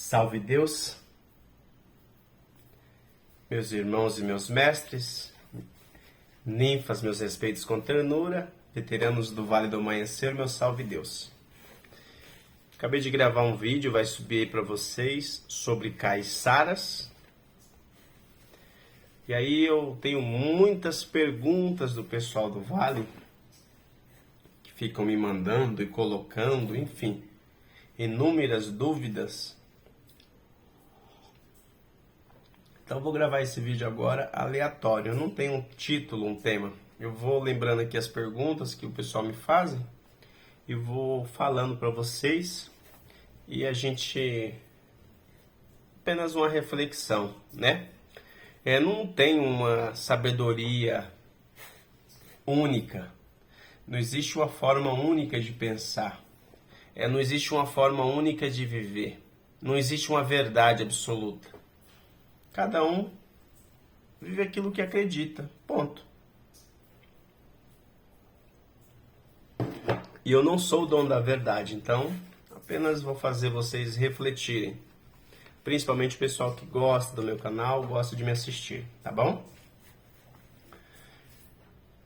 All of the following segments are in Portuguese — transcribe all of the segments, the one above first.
Salve Deus, meus irmãos e meus mestres, ninfas, meus respeitos com ternura, veteranos do Vale do Amanhecer, meu salve Deus. Acabei de gravar um vídeo, vai subir aí para vocês, sobre caiçaras. E aí eu tenho muitas perguntas do pessoal do Vale, que ficam me mandando e colocando, enfim, inúmeras dúvidas. Então eu vou gravar esse vídeo agora aleatório, eu não tenho um título, um tema. Eu vou lembrando aqui as perguntas que o pessoal me faz e vou falando para vocês e a gente... apenas uma reflexão, né? Não tem uma sabedoria única, não existe uma forma única de pensar, não existe uma forma única de viver, não existe uma verdade absoluta. Cada um vive aquilo que acredita, ponto. E eu não sou o dono da verdade, então apenas vou fazer vocês refletirem. Principalmente o pessoal que gosta do meu canal, gosta de me assistir, tá bom?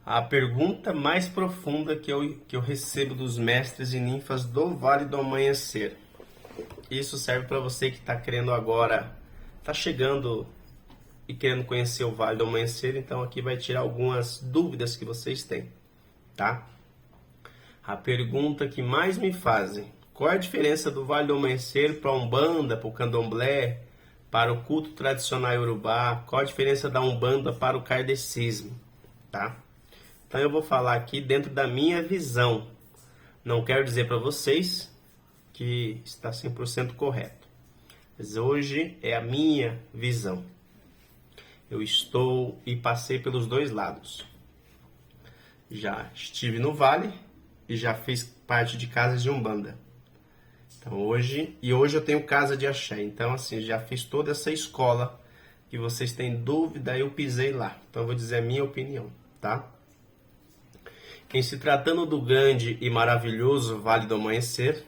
A pergunta mais profunda que eu recebo dos mestres e ninfas do Vale do Amanhecer. Isso serve para você que está querendo agora, está chegando e querendo conhecer o Vale do Amanhecer, então aqui vai tirar algumas dúvidas que vocês têm, tá? A pergunta que mais me fazem: qual é a diferença do Vale do Amanhecer para a Umbanda, para o Candomblé, para o culto tradicional iorubá? Qual a diferença da Umbanda para o kardecismo, tá? Então eu vou falar aqui dentro da minha visão. Não quero dizer para vocês que está 100% correto, mas hoje é a minha visão. Eu estou e passei pelos dois lados. Já estive no Vale e já fiz parte de casas de Umbanda. Então hoje eu tenho casa de axé. Então assim, já fiz toda essa escola que vocês têm dúvida, eu pisei lá. Então eu vou dizer a minha opinião, tá? Em se tratando do grande e maravilhoso Vale do Amanhecer,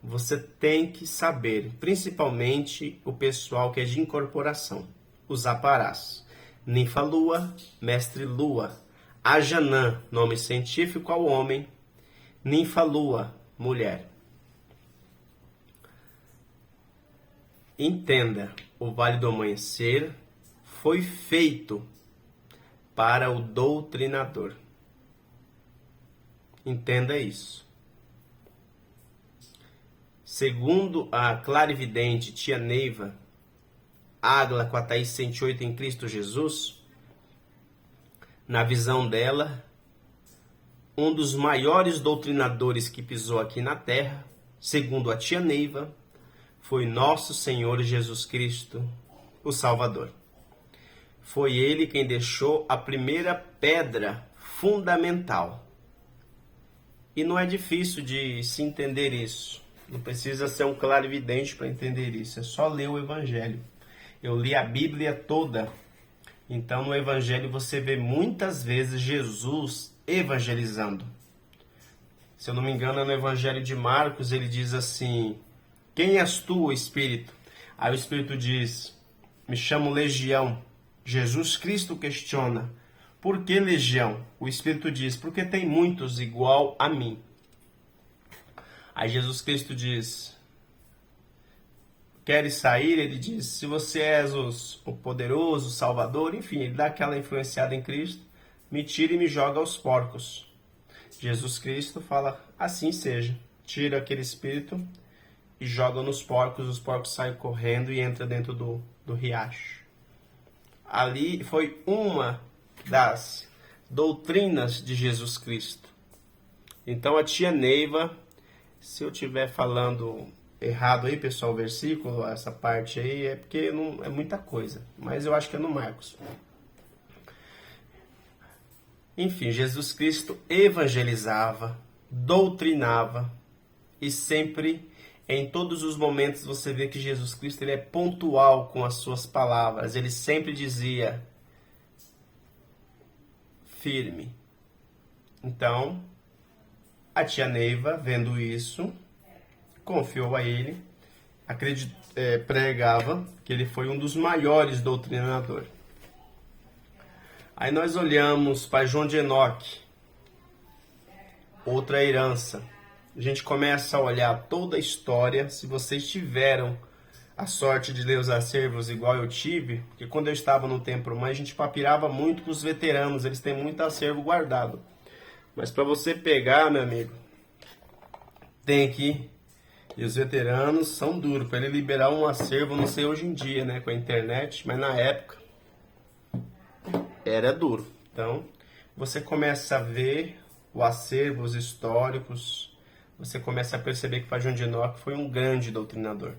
você tem que saber, principalmente o pessoal que é de incorporação, os aparás, ninfa lua, mestre lua, Ajanã, nome científico ao homem, ninfa lua, mulher. Entenda, o Vale do Amanhecer foi feito para o doutrinador. Entenda isso. Segundo a clarividente tia Neiva, Ágla com a Thaís 108 em Cristo Jesus, na visão dela, um dos maiores doutrinadores que pisou aqui na Terra, segundo a tia Neiva, foi nosso Senhor Jesus Cristo, o Salvador. Foi ele quem deixou a primeira pedra fundamental. E não é difícil de se entender isso. Não precisa ser um clarividente para entender isso. É só ler o Evangelho. Eu li a Bíblia toda. Então no Evangelho você vê muitas vezes Jesus evangelizando. Se eu não me engano, no Evangelho de Marcos ele diz assim: quem és tu, Espírito? Aí o Espírito diz: me chamo Legião. Jesus Cristo questiona: por que Legião? O Espírito diz: porque tem muitos igual a mim. Aí Jesus Cristo diz: queres sair? Ele diz: se você és o poderoso, o Salvador, enfim, ele dá aquela influenciada em Cristo, me tira e me joga aos porcos. Jesus Cristo fala: assim seja. Tira aquele espírito e joga nos porcos, os porcos saem correndo e entram dentro do riacho. Ali foi uma das doutrinas de Jesus Cristo. Então a tia Neiva, se eu estiver falando errado aí, pessoal, o versículo, essa parte aí, é porque não é muita coisa, mas eu acho que é no Marcos. Enfim, Jesus Cristo evangelizava, doutrinava e sempre, em todos os momentos, você vê que Jesus Cristo ele é pontual com as suas palavras. Ele sempre dizia: firme. Então, a tia Neiva, vendo isso, confiou a ele pregava que ele foi um dos maiores doutrinadores. Aí nós olhamos para João de Enoque, outra herança. A gente começa a olhar toda a história. Se vocês tiveram a sorte de ler os acervos igual eu tive, porque quando eu estava no Templo Mãe, a gente papirava muito com os veteranos, eles têm muito acervo guardado. Mas para você pegar, meu amigo, tem que... E os veteranos são duros. Para ele liberar um acervo, não sei hoje em dia, né, com a internet, mas na época era duro. Então, você começa a ver o acervo, os históricos, você começa a perceber que João de Enoque foi um grande doutrinador.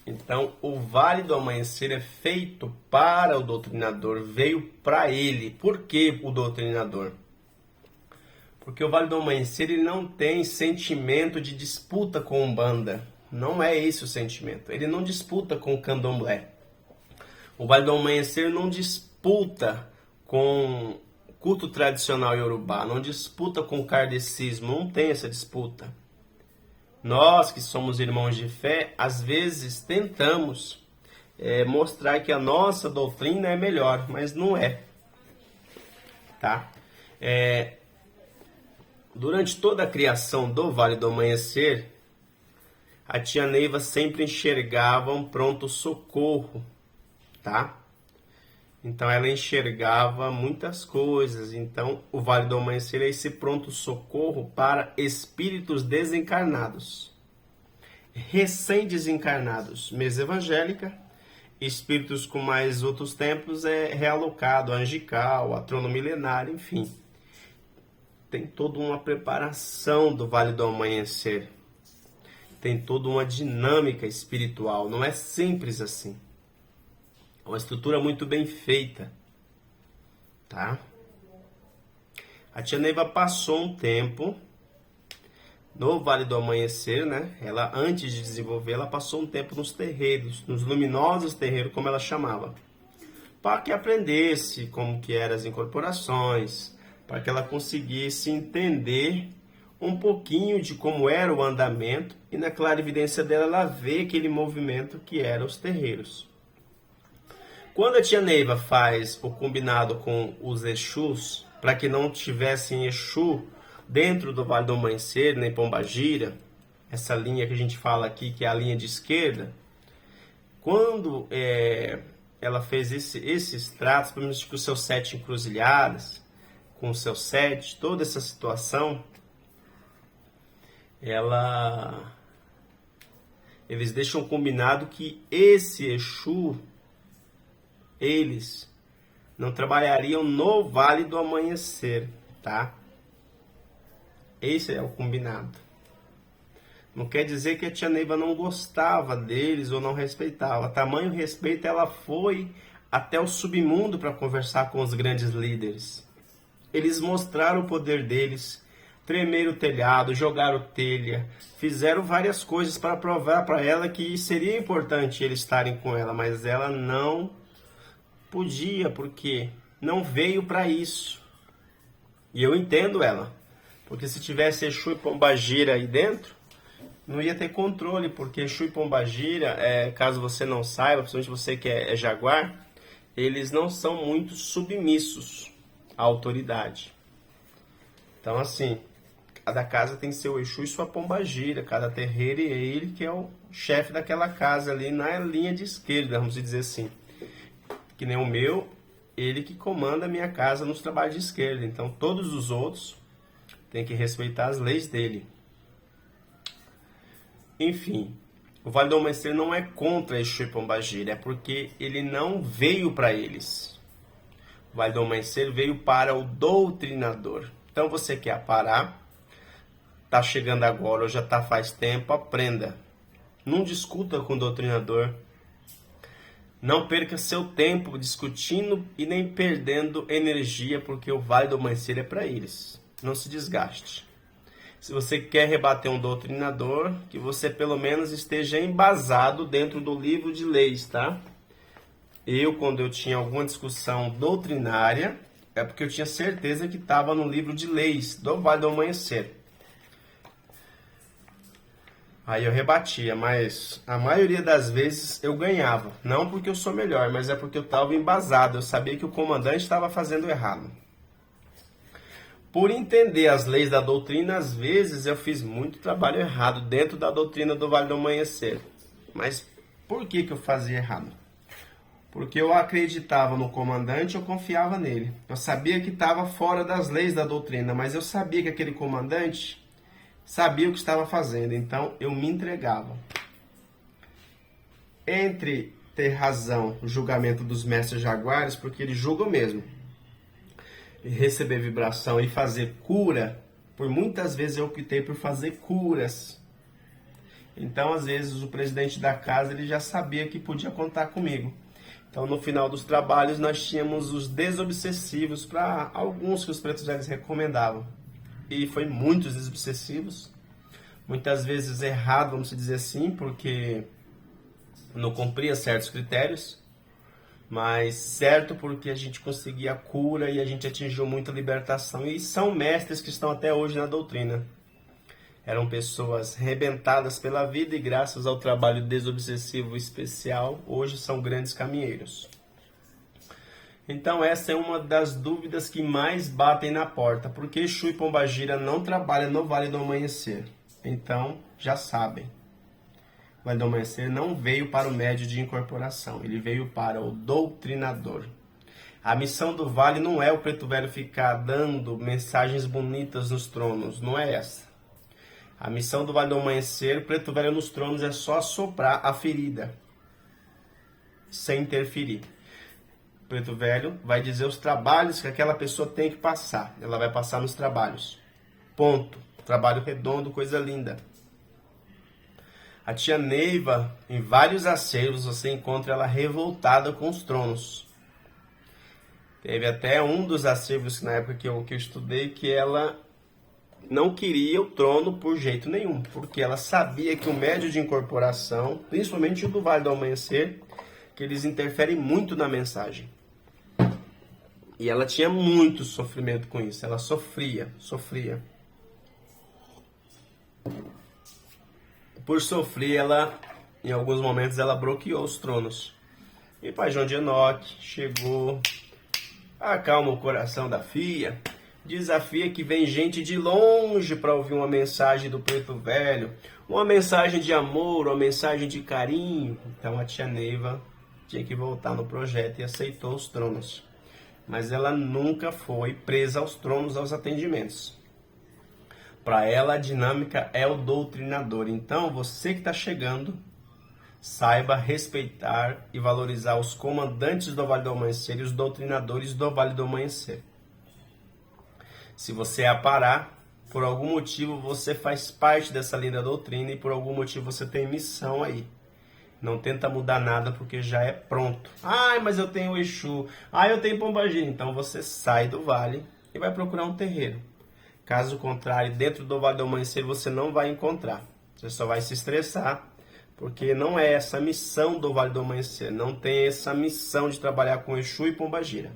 Então, o Vale do Amanhecer é feito para o doutrinador, veio para ele. Por que o doutrinador? Porque o Vale do Amanhecer ele não tem sentimento de disputa com Umbanda. Não é esse o sentimento. Ele não disputa com o Candomblé. O Vale do Amanhecer não disputa com culto tradicional iorubá, não disputa com o kardecismo, não tem essa disputa. Nós que somos irmãos de fé, às vezes tentamos mostrar que a nossa doutrina é melhor, mas não é. Tá? Durante toda a criação do Vale do Amanhecer, a tia Neiva sempre enxergava um pronto-socorro, tá? Então ela enxergava muitas coisas. Então o Vale do Amanhecer é esse pronto-socorro para espíritos desencarnados, recém-desencarnados, mesa evangélica, espíritos com mais outros templos realocado, angical, a trono milenário, enfim. Tem toda uma preparação do Vale do Amanhecer. Tem toda uma dinâmica espiritual. Não é simples assim. É uma estrutura muito bem feita. Tá? A tia Neiva passou um tempo no Vale do Amanhecer, né? Ela, antes de desenvolver, ela passou um tempo nos terreiros, nos luminosos terreiros, como ela chamava. Para que aprendesse como que eram as incorporações, para que ela conseguisse entender um pouquinho de como era o andamento e na clarividência dela ela vê aquele movimento que eram os terreiros. Quando a tia Neiva faz o combinado com os Exus, para que não tivessem Exu dentro do Vale do Amanhecer, nem Pombagira, essa linha que a gente fala aqui, que é a linha de esquerda, quando ela fez esses tratos, pelo menos com os seus 7 encruzilhadas, com os seus 7, toda essa situação, eles deixam combinado que esse Exu, eles não trabalhariam no Vale do Amanhecer, tá? Esse é o combinado. Não quer dizer que a tia Neiva não gostava deles ou não respeitava. Tamanho respeito, ela foi até o submundo para conversar com os grandes líderes. Eles mostraram o poder deles, tremeram o telhado, jogaram telha, fizeram várias coisas para provar para ela que seria importante eles estarem com ela, mas ela não podia, porque não veio para isso. E eu entendo ela, porque se tivesse Exu e Pombagira aí dentro, não ia ter controle, porque Exu e Pombagira, caso você não saiba, principalmente você que é jaguar, eles não são muito submissos à autoridade. Então, assim, cada casa tem seu Exu e sua Pombagira, cada terreiro e ele que é o chefe daquela casa ali na linha de esquerda, vamos dizer assim. Que nem o meu, ele que comanda a minha casa nos trabalhos de esquerda. Então, todos os outros têm que respeitar as leis dele. Enfim, o Vale do Amanhecer não é contra Exu e Pombagira, é porque ele não veio para eles. O Vale do Amanhecer veio para o doutrinador. Então, você quer parar, está chegando agora ou já está faz tempo, aprenda. Não discuta com o doutrinador. Não perca seu tempo discutindo e nem perdendo energia, porque o Vale do Amanhecer é para eles. Não se desgaste. Se você quer rebater um doutrinador, que você pelo menos esteja embasado dentro do livro de leis, tá? Eu, quando eu tinha alguma discussão doutrinária, é porque eu tinha certeza que estava no livro de leis do Vale do Amanhecer. Aí eu rebatia, mas a maioria das vezes eu ganhava. Não porque eu sou melhor, mas é porque eu estava embasado. Eu sabia que o comandante estava fazendo errado. Por entender as leis da doutrina, às vezes eu fiz muito trabalho errado dentro da doutrina do Vale do Amanhecer. Mas por que eu fazia errado? Porque eu acreditava no comandante, eu confiava nele. Eu sabia que estava fora das leis da doutrina, mas eu sabia que aquele comandante sabia o que estava fazendo, então eu me entregava. Entre ter razão o julgamento dos mestres jaguares, porque eles julgam mesmo, e receber vibração e fazer cura, por muitas vezes eu optei por fazer curas. Então, às vezes, o presidente da casa ele já sabia que podia contar comigo. Então, no final dos trabalhos, nós tínhamos os desobsessivos para alguns que os pretos velhos recomendavam. E foi muitos desobsessivos, muitas vezes errado, vamos dizer assim, porque não cumpria certos critérios, mas certo porque a gente conseguia a cura e a gente atingiu muita libertação. E são mestres que estão até hoje na doutrina. Eram pessoas rebentadas pela vida e graças ao trabalho desobsessivo especial, hoje são grandes caminheiros. Então essa é uma das dúvidas que mais batem na porta. Por que Exu e Pombagira não trabalham no Vale do Amanhecer? Então, já sabem. O Vale do Amanhecer não veio para o médio de incorporação. Ele veio para o doutrinador. A missão do Vale não é o preto velho ficar dando mensagens bonitas nos tronos. Não é essa. A missão do Vale do Amanhecer, o preto velho nos tronos, é só soprar a ferida. Sem interferir. Preto velho vai dizer os trabalhos que aquela pessoa tem que passar. Ela vai passar nos trabalhos. Ponto. Trabalho redondo, coisa linda. A tia Neiva, em vários acervos, você encontra ela revoltada com os tronos. Teve até um dos acervos na época que eu estudei que ela não queria o trono por jeito nenhum. Porque ela sabia que o médio de incorporação, principalmente o do Vale do Amanhecer, que eles interferem muito na mensagem. E ela tinha muito sofrimento com isso. Ela sofria. Por sofrer, ela, em alguns momentos, ela bloqueou os tronos. E Pai João de Enoque chegou, acalma o coração da filha, desafia que vem gente de longe para ouvir uma mensagem do preto velho, uma mensagem de amor, uma mensagem de carinho. Então a tia Neiva tinha que voltar no projeto e aceitou os tronos. Mas ela nunca foi presa aos tronos, aos atendimentos. Para ela, a dinâmica é o doutrinador. Então, você que está chegando, saiba respeitar e valorizar os comandantes do Vale do Amanhecer e os doutrinadores do Vale do Amanhecer. Se você aparar, por algum motivo você faz parte dessa linda doutrina e por algum motivo você tem missão aí. Não tenta mudar nada porque já é pronto. Ah, mas eu tenho Exu. Ah, eu tenho Pombagira. Então você sai do vale e vai procurar um terreiro. Caso contrário, dentro do Vale do Amanhecer você não vai encontrar. Você só vai se estressar, porque não é essa a missão do Vale do Amanhecer. Não tem essa missão de trabalhar com Exu e Pombagira.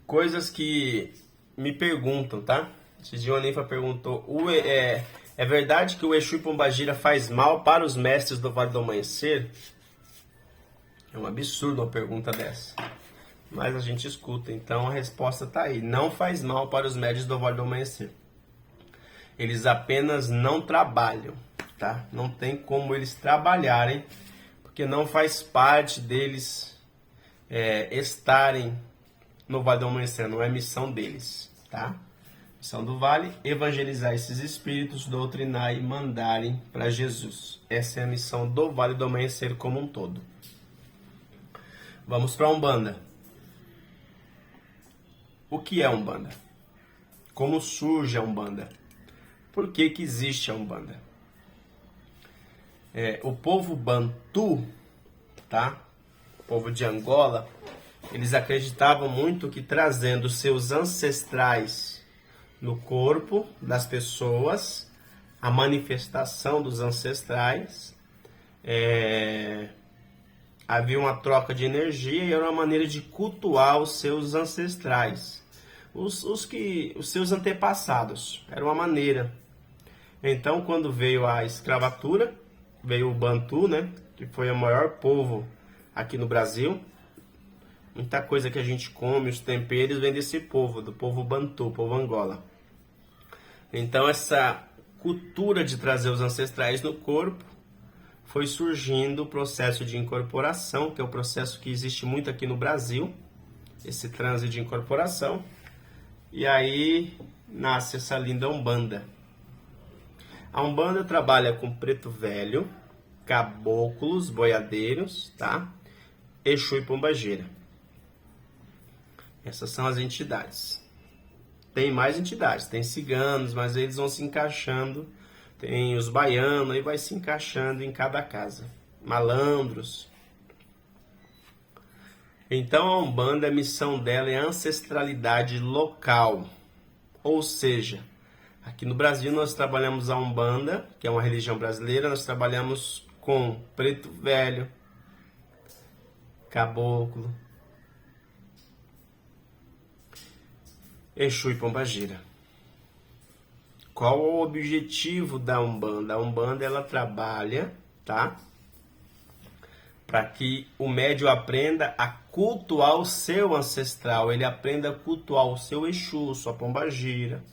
Coisas que me perguntam, tá? Esse dia o Anifa perguntou, é verdade que o Exu e Pombagira faz mal para os mestres do Vale do Amanhecer? É um absurdo uma pergunta dessa. Mas a gente escuta, então a resposta está aí. Não faz mal para os médios do Vale do Amanhecer. Eles apenas não trabalham, tá? Não tem como eles trabalharem, porque não faz parte deles estarem no Vale do Amanhecer, não é missão deles, tá? Missão do Vale, evangelizar esses espíritos, doutrinar e mandarem para Jesus. Essa é a missão do Vale do Amanhecer como um todo. Vamos para a Umbanda. O que é Umbanda? Como surge a Umbanda? Por que que existe a Umbanda? O povo Bantu, tá? O povo de Angola, eles acreditavam muito que trazendo seus ancestrais no corpo das pessoas, a manifestação dos ancestrais, havia uma troca de energia e era uma maneira de cultuar os seus ancestrais, os seus antepassados. Era uma maneira. Então, quando veio a escravatura, veio o Bantu, né, que foi o maior povo aqui no Brasil. Muita coisa que a gente come, os temperos, vem desse povo, do povo Bantu, povo Angola. Então, essa cultura de trazer os ancestrais no corpo foi surgindo o processo de incorporação, que é o processo que existe muito aqui no Brasil, esse transe de incorporação. E aí nasce essa linda Umbanda. A Umbanda trabalha com preto velho, caboclos, boiadeiros, tá? Exu e pombagira. Essas são as entidades. Tem mais entidades, tem ciganos, mas eles vão se encaixando. Tem os baianos, aí vai se encaixando em cada casa. Malandros. Então a Umbanda, a missão dela é a ancestralidade local. Ou seja, aqui no Brasil nós trabalhamos a Umbanda, que é uma religião brasileira, nós trabalhamos com preto velho, caboclo, Exu e pombagira. Qual o objetivo da Umbanda? A Umbanda ela trabalha, tá? Para que o médium aprenda a cultuar o seu ancestral, ele aprenda a cultuar o seu Exu, sua pombagira,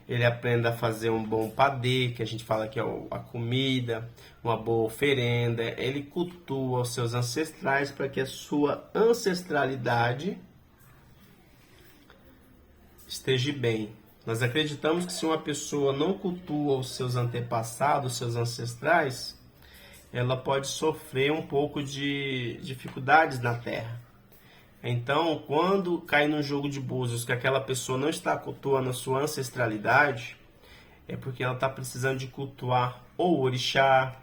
ele aprenda a fazer um bom padê, que a gente fala que é a comida, uma boa oferenda, ele cultua os seus ancestrais para que a sua ancestralidade esteja bem. Nós acreditamos que se uma pessoa não cultua os seus antepassados, os seus ancestrais, ela pode sofrer um pouco de dificuldades na Terra. Então, quando cai num jogo de búzios que aquela pessoa não está cultuando a sua ancestralidade, é porque ela está precisando de cultuar ou o orixá,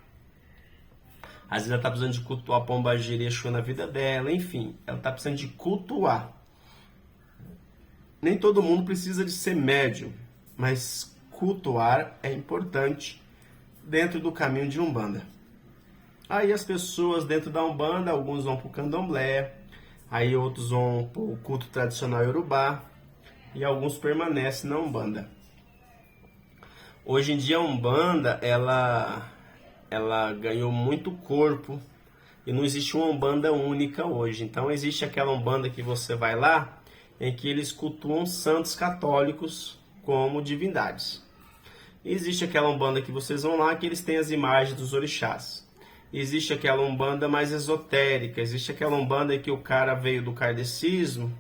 às vezes ela está precisando de cultuar a pombagira e Exu na vida dela, enfim, ela está precisando de cultuar. Nem todo mundo precisa de ser médium, mas cultuar é importante dentro do caminho de Umbanda. Aí as pessoas dentro da Umbanda, alguns vão para o Candomblé, aí outros vão para o culto tradicional Yorubá e alguns permanecem na Umbanda. Hoje em dia a Umbanda, ela ganhou muito corpo e não existe uma Umbanda única hoje. Então existe aquela Umbanda que você vai lá, em que eles cultuam santos católicos como divindades. Existe aquela Umbanda que vocês vão lá, que eles têm as imagens dos orixás. Existe aquela Umbanda mais esotérica, existe aquela Umbanda que o cara veio do kardecismo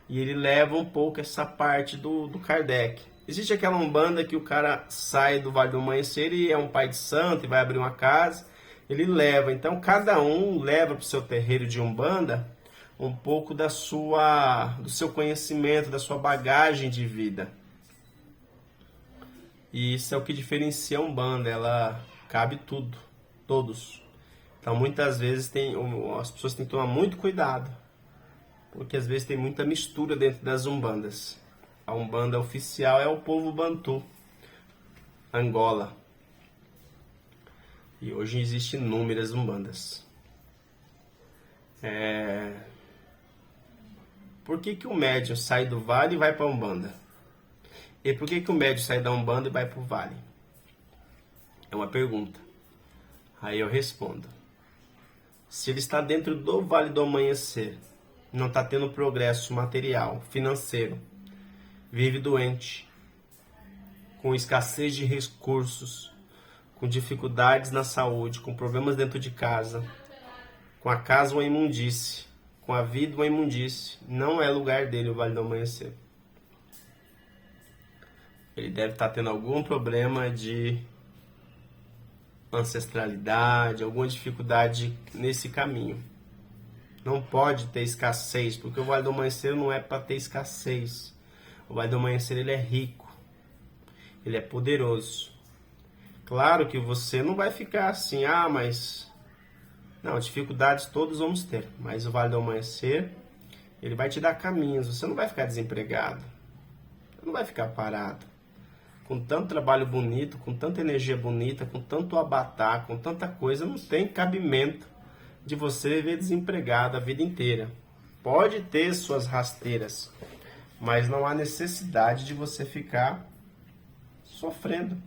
e ele leva um pouco essa parte do Kardec. Existe aquela Umbanda que o cara sai do Vale do Amanhecer e é um pai de santo e vai abrir uma casa, ele leva. Então cada um leva para o seu terreiro de Umbanda um pouco do seu conhecimento, da sua bagagem de vida. E isso é o que diferencia a Umbanda, ela cabe tudo, todos. Então muitas vezes as pessoas têm que tomar muito cuidado, porque às vezes tem muita mistura dentro das Umbandas. A Umbanda oficial é o povo Bantu, Angola. E hoje existem inúmeras Umbandas. Por que o médium sai do vale e vai para a Umbanda? E por que o médium sai da Umbanda e vai para o vale? É uma pergunta. Aí eu respondo. Se ele está dentro do Vale do Amanhecer, não está tendo progresso material, financeiro, vive doente, com escassez de recursos, com dificuldades na saúde, com problemas dentro de casa, com a casa uma imundície, com a vida uma imundície, não é lugar dele o Vale do Amanhecer. Ele deve estar tendo algum problema de ancestralidade, alguma dificuldade nesse caminho. Não pode ter escassez, porque o Vale do Amanhecer não é para ter escassez. O Vale do Amanhecer ele é rico, ele é poderoso. Claro que você não vai ficar assim, mas... Não, dificuldades todos vamos ter, mas o Vale do Amanhecer, ele vai te dar caminhos, você não vai ficar desempregado, você não vai ficar parado. Com tanto trabalho bonito, com tanta energia bonita, com tanto abatar, com tanta coisa, não tem cabimento de você viver desempregado a vida inteira. Pode ter suas rasteiras, mas não há necessidade de você ficar sofrendo.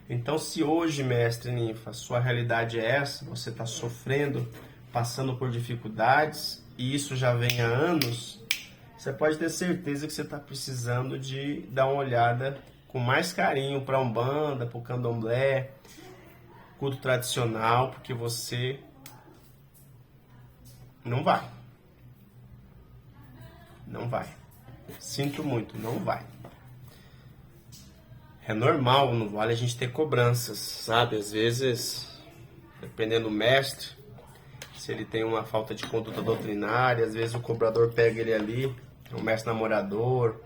Então, se hoje, mestre ninfa, sua realidade é essa, você está sofrendo, passando por dificuldades, e isso já vem há anos, você pode ter certeza que você está precisando de dar uma olhada com mais carinho para a Umbanda, para o Candomblé, culto tradicional, porque você não vai. Não vai. Sinto muito, não vai. É normal no Vale a gente ter cobranças, sabe? Às vezes, dependendo do mestre, se ele tem uma falta de conduta doutrinária, às vezes o cobrador pega ele ali, é um mestre namorador,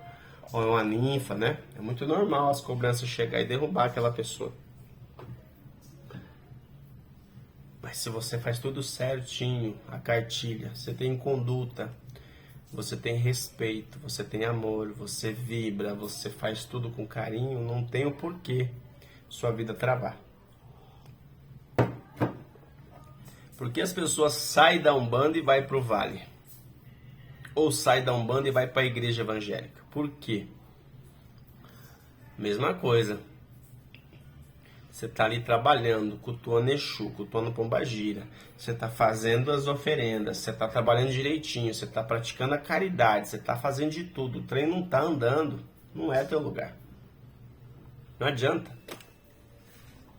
ou é uma ninfa, né? É muito normal as cobranças chegar e derrubar aquela pessoa. Mas se você faz tudo certinho, a cartilha, você tem conduta, você tem respeito, você tem amor, você vibra, você faz tudo com carinho, não tem o porquê sua vida travar. Porque as pessoas saem da Umbanda e vai pro Vale. Ou saem da Umbanda e vai para a igreja evangélica. Por quê? Mesma coisa. Você está ali trabalhando, cultuando Exu, cultuando Pombagira. Você está fazendo as oferendas, você está trabalhando direitinho, você está praticando a caridade, você está fazendo de tudo. O trem não está andando, não é teu lugar. Não adianta.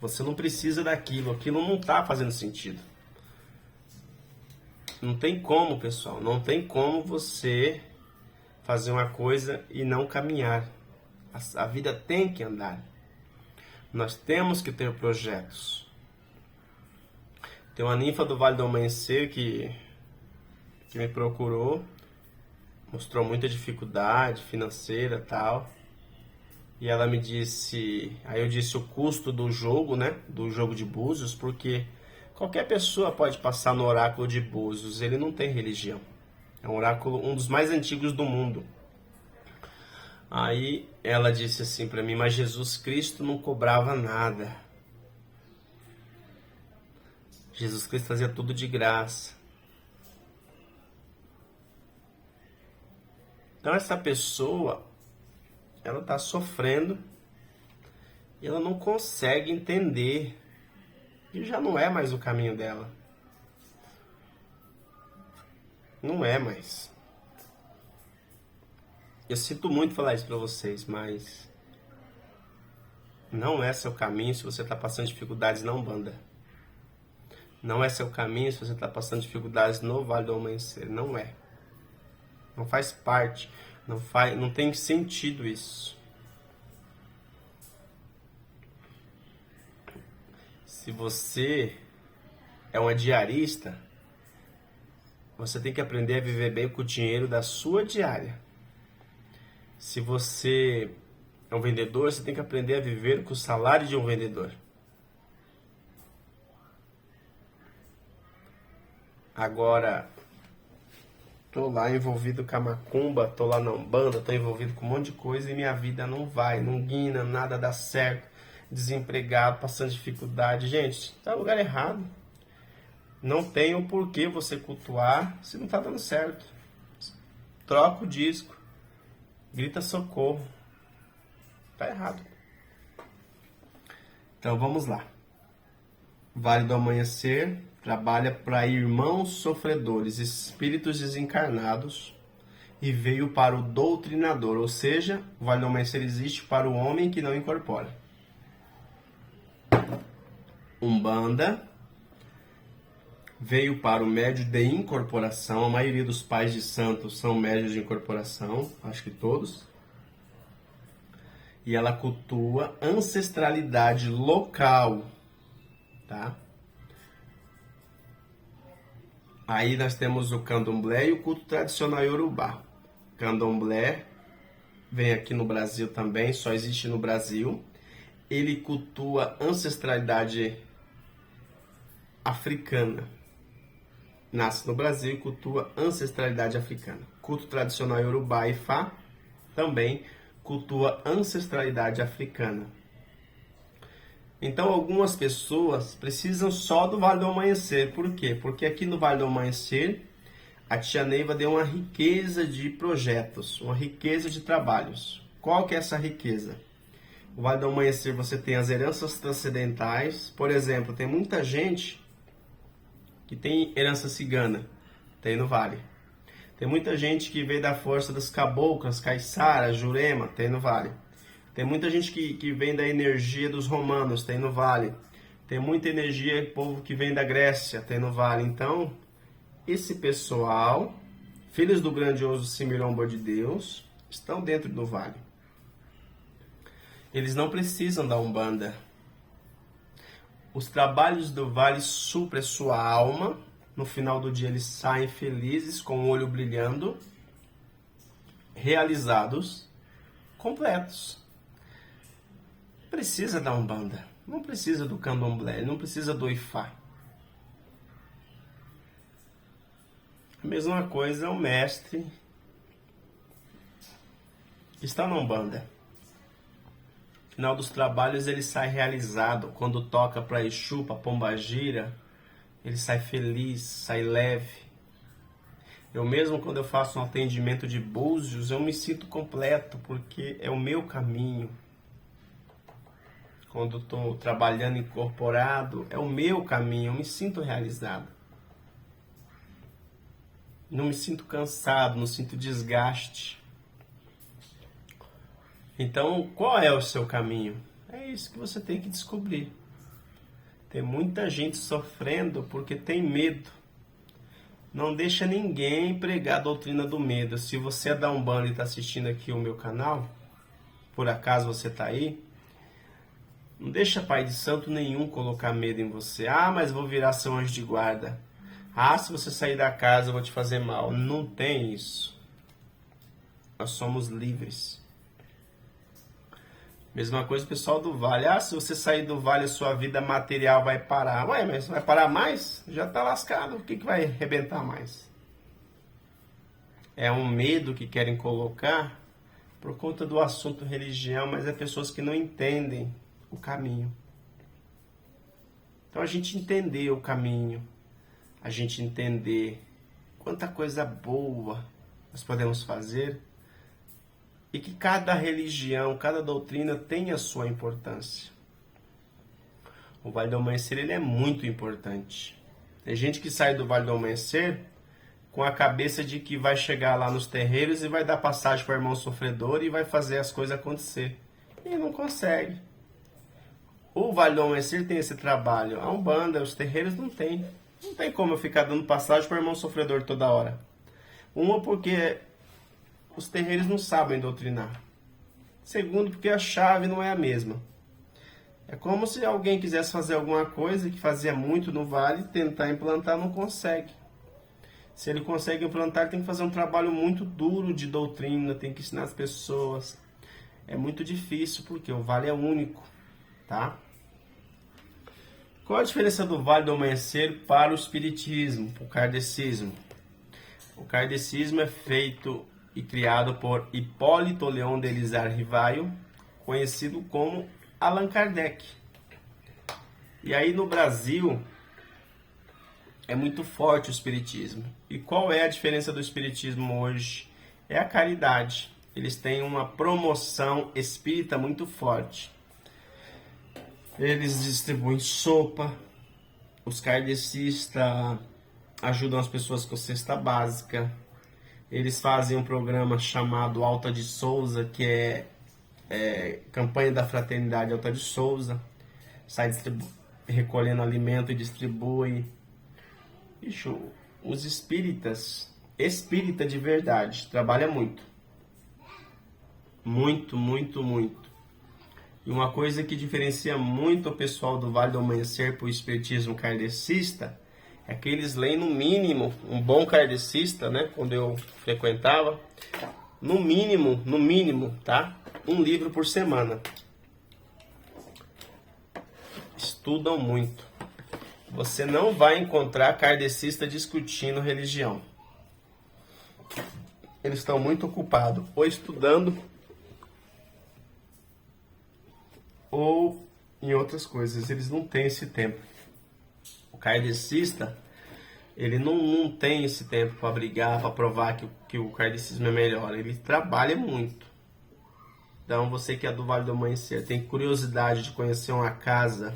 Você não precisa daquilo, aquilo não está fazendo sentido. Não tem como, pessoal, não tem como você fazer uma coisa e não caminhar. A vida tem que andar. Nós temos que ter projetos. Tem uma ninfa do Vale do Amanhecer que me procurou, mostrou muita dificuldade financeira e tal. E ela me disse, aí eu disse o custo do jogo, né? Do jogo de búzios, porque qualquer pessoa pode passar no oráculo de Búzios, ele não tem religião. É um oráculo, um dos mais antigos do mundo. Aí ela disse assim para mim, mas Jesus Cristo não cobrava nada. Jesus Cristo fazia tudo de graça. Então essa pessoa, ela está sofrendo e ela não consegue entender que já não é mais o caminho dela. Não é mais. Eu sinto muito falar isso para vocês, mas não é seu caminho se você está passando dificuldades na Umbanda. Não é seu caminho se você está passando dificuldades no Vale do Amanhecer. Não é. Não faz parte. Não tem sentido isso. Se você é uma diarista, você tem que aprender a viver bem com o dinheiro da sua diária. Se você é um vendedor, você tem que aprender a viver com o salário de um vendedor. Agora, tô lá envolvido com a macumba, tô lá na Umbanda, tô envolvido com um monte de coisa e minha vida não vai, não guina, nada dá certo, desempregado, passando dificuldade. Gente, tá no lugar errado. Não tem o porquê você cultuar se não tá dando certo. Troca o disco. Grita socorro. Tá errado. Então vamos lá. Vale do Amanhecer trabalha para irmãos sofredores, espíritos desencarnados, e veio para o doutrinador, ou seja, o Vale do Amanhecer existe para o homem que não incorpora. Umbanda veio para o médio de incorporação. A maioria dos pais de santos são médios de incorporação, acho que todos. E ela cultua ancestralidade local, tá? Aí nós temos o Candomblé e o culto tradicional Yorubá. Candomblé vem aqui no Brasil também, só existe no Brasil. Ele cultua ancestralidade africana. Nasce no Brasil e cultua ancestralidade africana. Culto tradicional Yorubá e Fá também cultua ancestralidade africana. Então, algumas pessoas precisam só do Vale do Amanhecer. Por quê? Porque aqui no Vale do Amanhecer, a tia Neiva deu uma riqueza de projetos, uma riqueza de trabalhos. Qual que é essa riqueza? O Vale do Amanhecer você tem as heranças transcendentais. Por exemplo, tem muita gente que tem herança cigana, tem no Vale. Tem muita gente que veio da força das caboclas, caiçara, jurema, tem no Vale. Tem muita gente que vem da energia dos romanos, tem no Vale. Tem muita energia, povo que vem da Grécia, tem no Vale. Então, esse pessoal, filhos do grandioso Similombo de Deus, estão dentro do Vale. Eles não precisam da Umbanda. Os trabalhos do Vale suprem sua alma. No final do dia eles saem felizes, com o olho brilhando, realizados, completos. Precisa da Umbanda, não precisa do Candomblé, não precisa do Ifá. A mesma coisa é o mestre que está na Umbanda. No final dos trabalhos ele sai realizado. Quando toca para Exu, para Pombagira, ele sai feliz, sai leve. Eu mesmo, quando eu faço um atendimento de búzios, eu me sinto completo, porque é o meu caminho. Quando estou trabalhando incorporado, é o meu caminho, eu me sinto realizado. Não me sinto cansado, não sinto desgaste. Então, qual é o seu caminho? É isso que você tem que descobrir. Tem muita gente sofrendo porque tem medo. Não deixa ninguém pregar a doutrina do medo. Se você é da Umbanda e está assistindo aqui o meu canal, por acaso você está aí, não deixa pai de santo nenhum colocar medo em você. Ah, mas vou virar seu anjo de guarda. Ah, se você sair da casa eu vou te fazer mal. Não tem isso. Nós somos livres. Mesma coisa o pessoal do Vale. Ah, se você sair do Vale, a sua vida material vai parar. Ué, mas vai parar mais? Já está lascado. O que vai arrebentar mais? É um medo que querem colocar por conta do assunto religião, mas é pessoas que não entendem o caminho. Então a gente entender o caminho, a gente entender quanta coisa boa nós podemos fazer, e que cada religião, cada doutrina tem a sua importância. O Vale do Amanhecer ele é muito importante. Tem gente que sai do Vale do Amanhecer com a cabeça de que vai chegar lá nos terreiros e vai dar passagem para o irmão sofredor e vai fazer as coisas acontecer. E não consegue. O Vale do Amanhecer tem esse trabalho. A Umbanda, os terreiros não tem. Não tem como eu ficar dando passagem para o irmão sofredor toda hora. Uma, porque os terreiros não sabem doutrinar. Segundo, porque a chave não é a mesma. É como se alguém quisesse fazer alguma coisa que fazia muito no Vale, tentar implantar, não consegue. Se ele consegue implantar, ele tem que fazer um trabalho muito duro de doutrina, tem que ensinar as pessoas. É muito difícil, porque o Vale é único, tá? Qual a diferença do Vale do Amanhecer para o Espiritismo, para o Kardecismo? O Kardecismo é feito e criado por Hipólito Leon Delisle Rivaio, conhecido como Allan Kardec. E aí no Brasil é muito forte o Espiritismo. E qual é a diferença do Espiritismo hoje? É a caridade. Eles têm uma promoção espírita muito forte. Eles distribuem sopa, os kardecistas ajudam as pessoas com cesta básica. Eles fazem um programa chamado Alta de Souza, que é campanha da Fraternidade Alta de Souza. Sai recolhendo alimento e distribui. Bicho, os espíritas, espírita de verdade, trabalha muito. Muito, muito, muito. E uma coisa que diferencia muito o pessoal do Vale do Amanhecer para o espiritismo kardecista é que eles leem no mínimo, um bom kardecista, né, quando eu frequentava, no mínimo, tá? Um livro por semana. Estudam muito. Você não vai encontrar kardecista discutindo religião. Eles estão muito ocupados ou estudando ou em outras coisas. Eles não têm esse tempo. O kardecista, ele não tem esse tempo para brigar, para provar que o kardecismo é melhor. Ele trabalha muito. Então, você que é do Vale do Amanhecer, tem curiosidade de conhecer uma casa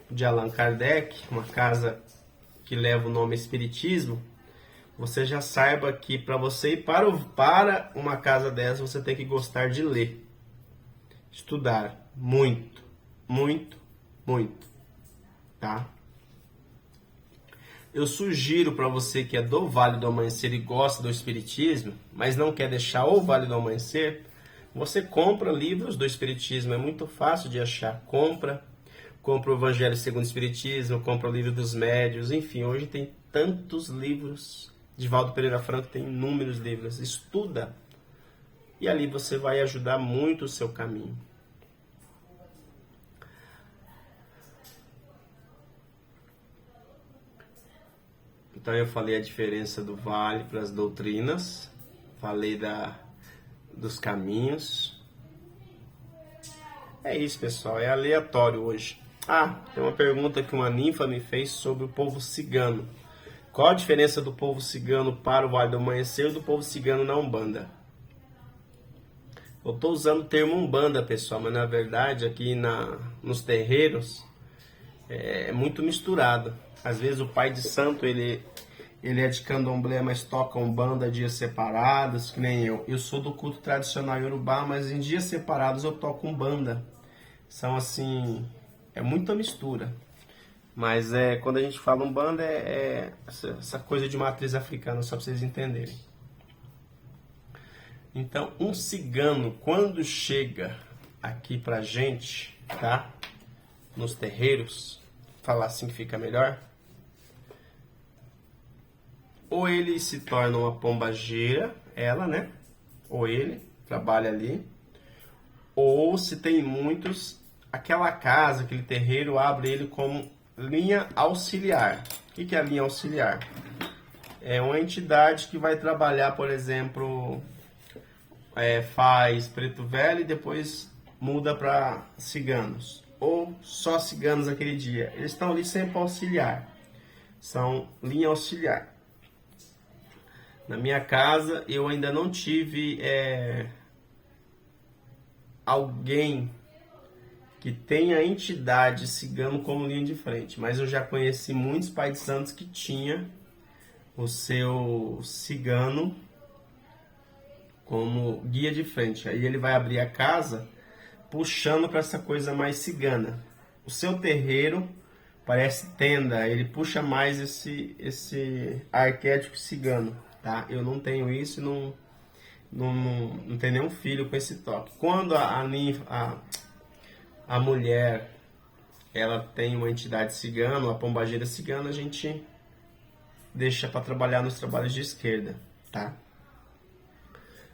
de Allan Kardec, uma casa que leva o nome Espiritismo, você já saiba que para você ir para uma casa dessa, você tem que gostar de ler. Estudar muito, muito, muito, tá? Eu sugiro para você que é do Vale do Amanhecer e gosta do Espiritismo, mas não quer deixar o Vale do Amanhecer, você compra livros do Espiritismo, é muito fácil de achar. Compra o Evangelho segundo o Espiritismo, compra o Livro dos Médiuns, enfim, hoje tem tantos livros. Divaldo Pereira Franco tem inúmeros livros. Estuda e ali você vai ajudar muito o seu caminho. Então eu falei a diferença do vale para as doutrinas, falei dos caminhos. É isso, pessoal, é aleatório hoje. Tem uma pergunta que uma ninfa me fez sobre o povo cigano. Qual a diferença do povo cigano para o Vale do Amanhecer e do povo cigano na Umbanda? Eu estou usando o termo Umbanda, pessoal, mas na verdade aqui nos terreiros é muito misturado. Às vezes o pai de santo ele é de candomblé, mas toca Umbanda dias separados, que nem eu. Eu sou do culto tradicional iorubá, mas em dias separados eu toco Umbanda. São assim, é muita mistura. Mas quando a gente fala Umbanda essa coisa de matriz africana, só para vocês entenderem. Então, um cigano, quando chega aqui pra gente, tá? Nos terreiros, falar assim que fica melhor. Ou ele se torna uma pombagira, ela, né? Ou ele trabalha ali. Ou se tem muitos, aquela casa, aquele terreiro, abre ele como linha auxiliar. O que é a linha auxiliar? É uma entidade que vai trabalhar, por exemplo, faz preto velho e depois muda para ciganos. Ou só ciganos aquele dia. Eles estão ali sempre auxiliar. São linha auxiliar. Na minha casa eu ainda não tive alguém que tenha entidade cigano como linha de frente, mas eu já conheci muitos pais de santos que tinha o seu cigano como guia de frente. Aí ele vai abrir a casa puxando para essa coisa mais cigana. O seu terreiro parece tenda, ele puxa mais esse arquétipo cigano, tá? Eu não tenho isso, não tenho nenhum filho com esse toque. Quando a mulher ela tem uma entidade cigana, uma pombageira cigana, a gente deixa para trabalhar nos trabalhos de esquerda, tá?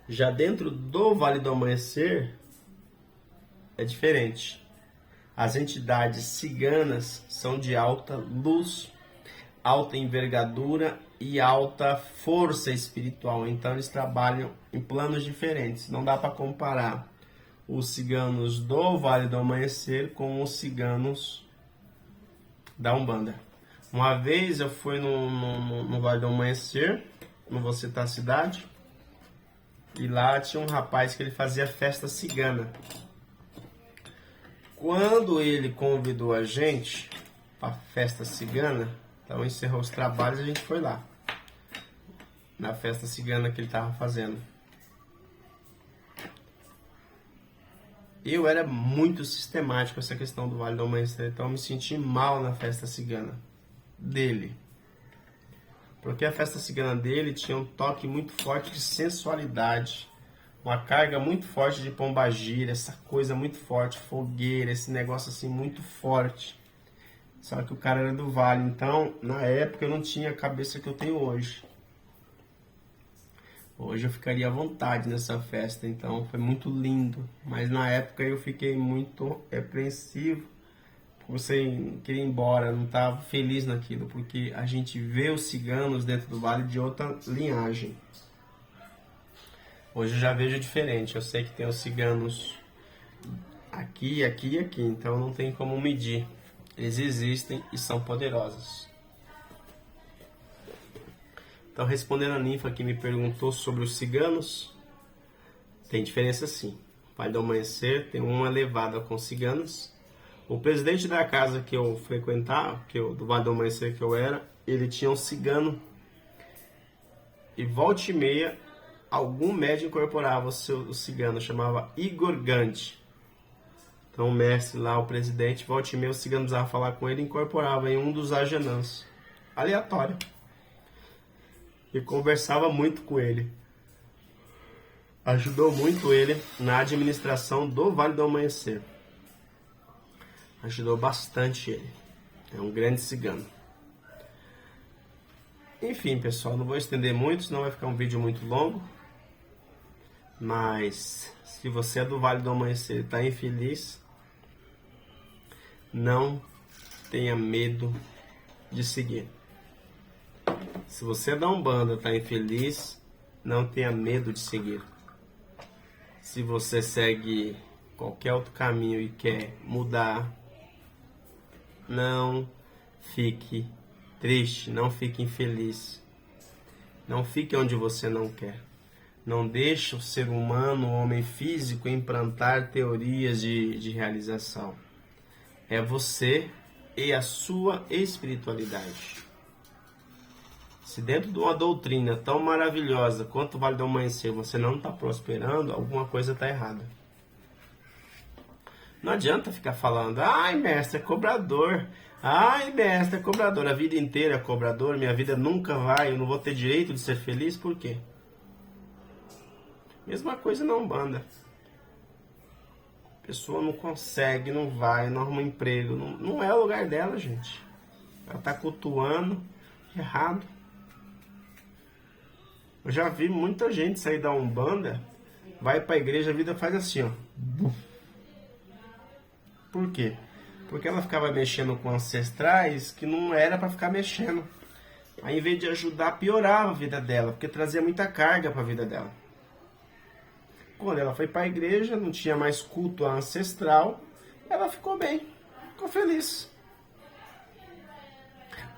Já dentro do Vale do Amanhecer é diferente. As entidades ciganas são de alta luz, alta envergadura e alta força espiritual. Então eles trabalham em planos diferentes. Não dá para comparar os ciganos do Vale do Amanhecer com os ciganos da Umbanda. Uma vez eu fui no Vale do Amanhecer, não vou citar a cidade, e lá tinha um rapaz que ele fazia festa cigana. Quando ele convidou a gente para a festa cigana, então encerrou os trabalhos e a gente foi lá, na festa cigana que ele estava fazendo. Eu era muito sistemático essa questão do Vale do Amanhecer, então eu me senti mal na festa cigana dele. Porque a festa cigana dele tinha um toque muito forte de sensualidade, uma carga muito forte de pombagira, essa coisa muito forte, fogueira, esse negócio assim muito forte. Só que o cara era do Vale, então na época eu não tinha a cabeça que eu tenho hoje. Hoje eu ficaria à vontade nessa festa, então foi muito lindo. Mas na época eu fiquei muito apreensivo, sem querer ir embora, não estava feliz naquilo, porque a gente vê os ciganos dentro do Vale de outra linhagem. Hoje eu já vejo diferente, eu sei que tem os ciganos aqui, aqui e aqui, então não tem como medir. Eles existem e são poderosos. Então, respondendo a ninfa que me perguntou sobre os ciganos, tem diferença sim. O Vale do Amanhecer tem uma levada com ciganos. O presidente da casa que eu frequentava, do Vale do Amanhecer que eu era, ele tinha um cigano. E volta e meia, algum médium incorporava o cigano, chamava Igor Gandhi. Então o mestre lá, o presidente, volta e meia, o cigano precisava falar com ele, incorporava em um dos ajanãs. Aleatório. E conversava muito com ele. Ajudou muito ele na administração do Vale do Amanhecer. Ajudou bastante ele. É um grande cigano. Enfim, pessoal, não vou estender muito, senão vai ficar um vídeo muito longo. Mas se você é do Vale do Amanhecer e está infeliz, não tenha medo de seguir. Se você é da Umbanda e está infeliz, não tenha medo de seguir. Se você segue qualquer outro caminho e quer mudar, não fique triste, não fique infeliz. Não fique onde você não quer. Não deixe o ser humano, o homem físico, implantar teorias de realização. É você e a sua espiritualidade. Se dentro de uma doutrina tão maravilhosa quanto o Vale do Amanhecer você não está prosperando, alguma coisa está errada. Não adianta ficar falando, ai mestre, é cobrador. Ai mestre, é cobrador. A vida inteira é cobrador, minha vida nunca vai, eu não vou ter direito de ser feliz, por quê? Mesma coisa na Umbanda. A pessoa não consegue, não vai, não arruma emprego. Não é o lugar dela, gente. Ela está cultuando errado. Eu já vi muita gente sair da Umbanda, vai para a igreja, a vida faz assim, ó. Por quê? Porque ela ficava mexendo com ancestrais que não era para ficar mexendo. Aí, em vez de ajudar, piorava a vida dela, porque trazia muita carga para a vida dela. Quando ela foi para a igreja, não tinha mais culto ancestral, ela ficou bem, ficou feliz.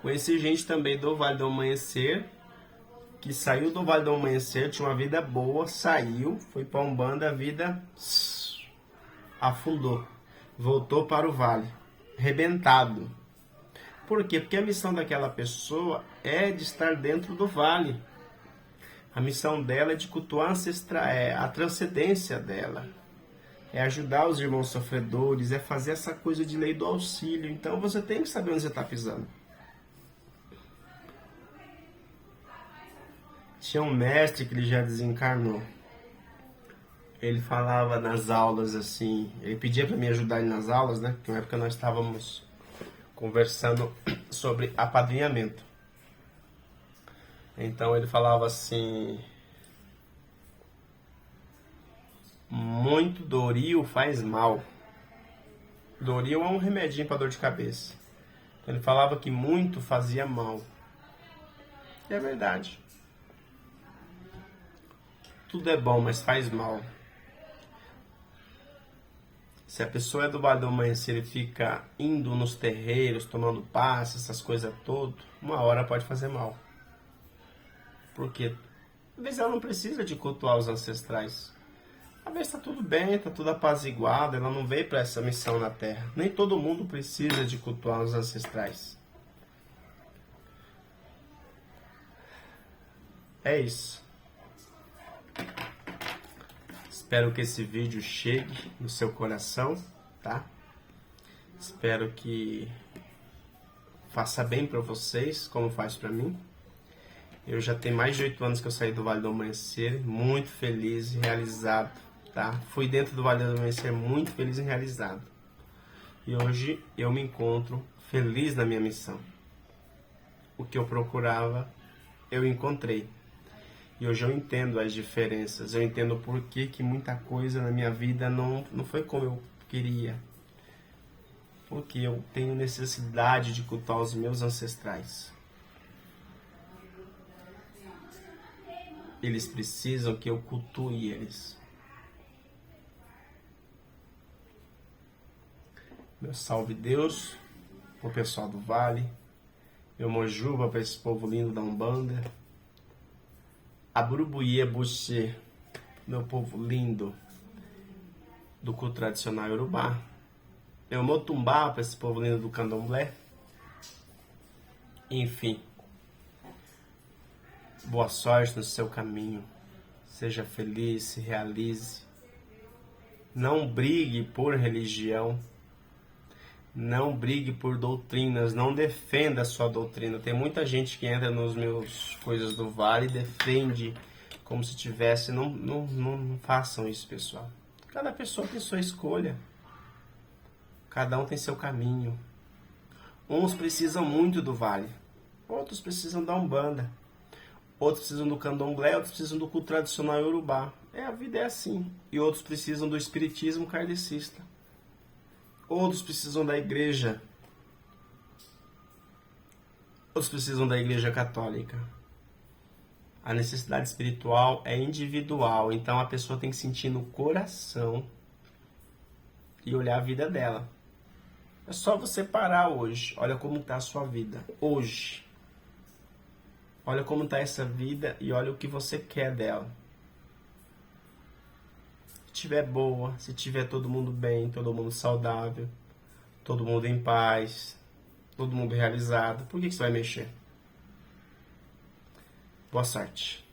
Conheci gente também do Vale do Amanhecer, que saiu do Vale do Amanhecer, tinha uma vida boa, saiu, foi para a Umbanda, a vida afundou. Voltou para o Vale, arrebentado. Por quê? Porque a missão daquela pessoa é de estar dentro do Vale. A missão dela é de cultuar a transcendência dela. É ajudar os irmãos sofredores, é fazer essa coisa de lei do auxílio. Então você tem que saber onde você está pisando. Tinha um mestre que ele já desencarnou. Ele falava nas aulas assim, ele pedia para me ajudar ele nas aulas, né? Porque na época nós estávamos conversando sobre apadrinhamento. Então ele falava assim: muito Doril faz mal. Doril é um remedinho para dor de cabeça. Então, ele falava que muito fazia mal. E é verdade. Tudo é bom, mas faz mal. Se a pessoa é do Vale do Amanhecer e fica indo nos terreiros, tomando passe, essas coisas todas, uma hora pode fazer mal. Porque às vezes ela não precisa de cultuar os ancestrais. Às vezes está tudo bem, está tudo apaziguado, ela não veio para essa missão na Terra. Nem todo mundo precisa de cultuar os ancestrais. É isso. Espero que esse vídeo chegue no seu coração, tá? Espero que faça bem para vocês, como faz para mim. Eu já tenho mais de 8 anos que eu saí do Vale do Amanhecer, muito feliz e realizado, tá? Fui dentro do Vale do Amanhecer muito feliz e realizado. E hoje eu me encontro feliz na minha missão. O que eu procurava, eu encontrei. E hoje eu entendo as diferenças, eu entendo por que muita coisa na minha vida não foi como eu queria. Porque eu tenho necessidade de cultuar os meus ancestrais. Eles precisam que eu cultue eles. Meu salve Deus, o pessoal do Vale, meu mojuba para esse povo lindo da Umbanda, a Burubuie Buxê, meu povo lindo do culto tradicional Yorubá, meu Motumbá para esse povo lindo do Candomblé, enfim, boa sorte no seu caminho, seja feliz, se realize, não brigue por religião, não brigue por doutrinas, não defenda a sua doutrina. Tem muita gente que entra nos meus coisas do Vale e defende como se tivesse. Não façam isso, pessoal. Cada pessoa tem sua escolha. Cada um tem seu caminho. Uns precisam muito do Vale, outros precisam da Umbanda, outros precisam do Candomblé, outros precisam do culto tradicional Yorubá. A vida é assim. E outros precisam do espiritismo kardecista. Outros precisam da igreja. Outros precisam da igreja católica. A necessidade espiritual é individual. Então a pessoa tem que sentir no coração e olhar a vida dela. É só você parar hoje. Olha como está a sua vida. Hoje. Olha como está essa vida e olha o que você quer dela. Se tiver boa, se tiver todo mundo bem, todo mundo saudável, todo mundo em paz, todo mundo realizado, por que você vai mexer? Boa sorte.